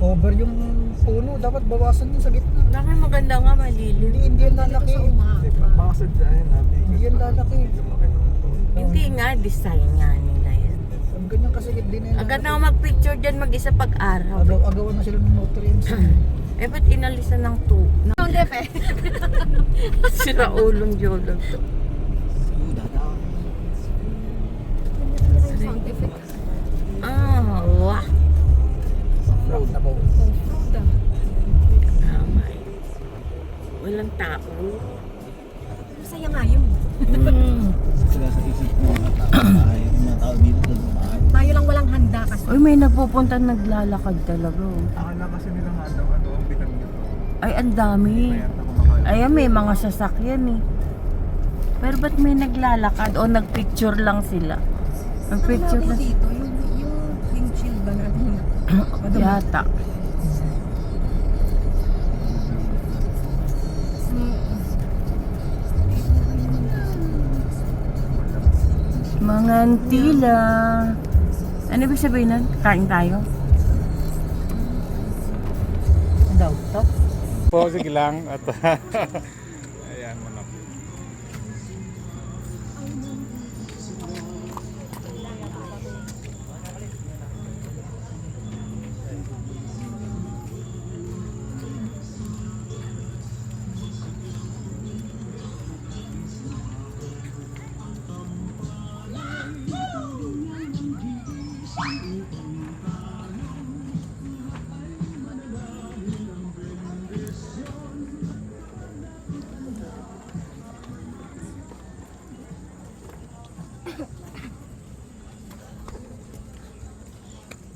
Over yung puno, dapat bawasan din sa gitna. Bakit maganda nga malilim? Hindi yan lalaki. Mga sadyain natin. Hindi yan lalaki. Hindi nga, design nga nila yan. Ang ganyan kasi din yan. Agad na ako mag-picture dyan mag-isa pag-araw. Agawan na sila ng nutrients. Eh, ba't inalisan ng Ang depe. sira ulong jolog to? Sound effect. Ah, wah. Road na po. Tama eh. Walang tao. Masaya nga yun. Sila sa isip mo, mga tao dito sa bahay. Tayo lang walang handa kasi. Uy, may nagpupunta naglalakad talaga. Akala kasi nila nga daw ano ang bitan nito. Ay, ang dami. Kaya kumakain. Ayan, may mga sasakyan eh. Pero ba't may naglalakad o nagpicture lang sila? Nagpicture lang dito, yung windshield ba natin? yata. Mga antila. Ano ibig sabihin nun? Kain tayo? Ano daw to? Po, sige lang. At ayan mo na po.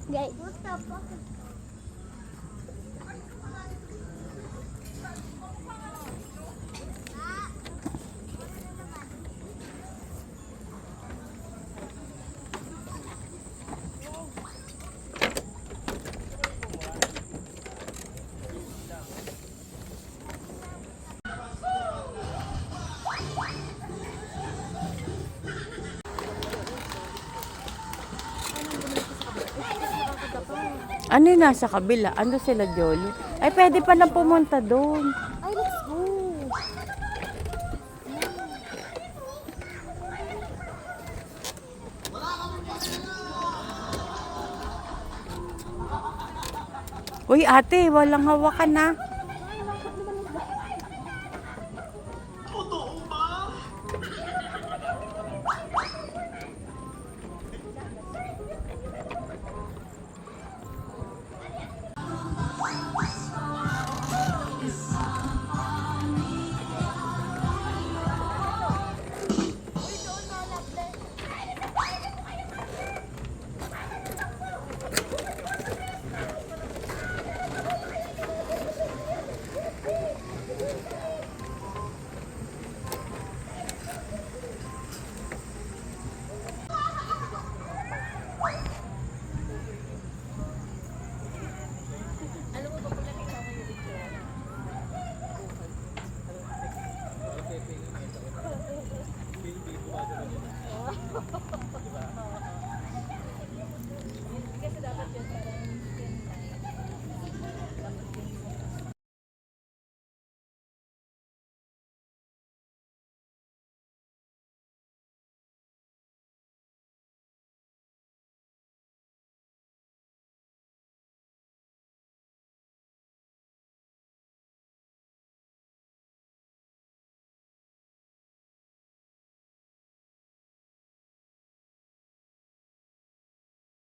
Guys, what's the fuck? Ano yung nasa kabila? Ano sila, Jolo? Ay, pwede pa lang pumunta doon. Ay, let's go. Uy, ate, walang hawakan na.